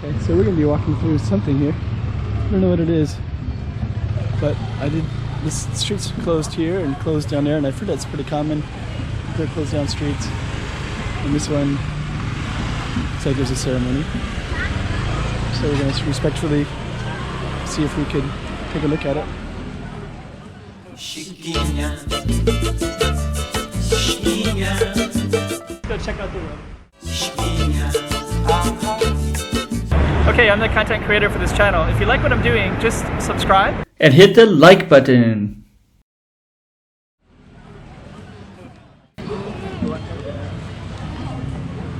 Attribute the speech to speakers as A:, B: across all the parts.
A: Okay, so we're gonna be walking through something here. I don't know what it is, but this street's closed here and closed down there, and I've heard that's pretty common. They're closed down streets. And this one looks like there's a ceremony. So we're gonna respectfully see if we could take a look at it. Let's go check out the room. Okay, I'm the content creator for this channel. If you like what I'm doing, just subscribe and hit the like button.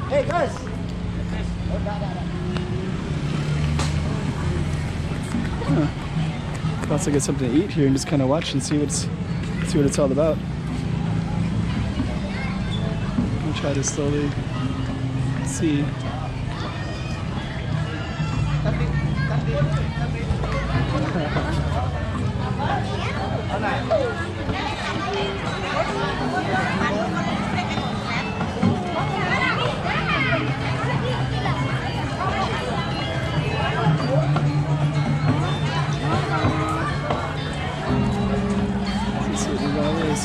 A: Hey guys! Huh. Also get something to eat here and just kind of watch and see what it's all about. I'll try to slowly see. Let's see what it all is.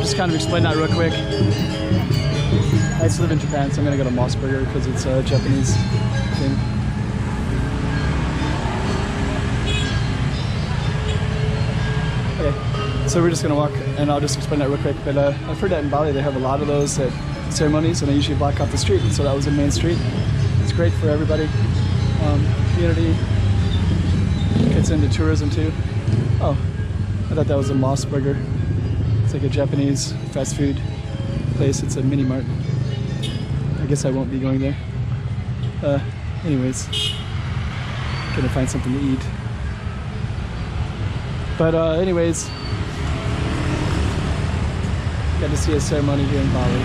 A: Just kind of explain that real quick. I used to live in Japan, so I'm gonna go to Moss Burger because it's a Japanese thing. Okay, so we're just gonna walk, and I'll just explain that real quick. But I've heard that in Bali they have a lot of those ceremonies, and they usually block off the street. So that was the main street. It's great for everybody, community. Gets into tourism too. Oh, I thought that was a Moss Burger. It's like a Japanese fast food place. It's a mini mart. I guess I won't be going there. Anyways, gonna find something to eat. But anyways, got to see a ceremony here in Bali.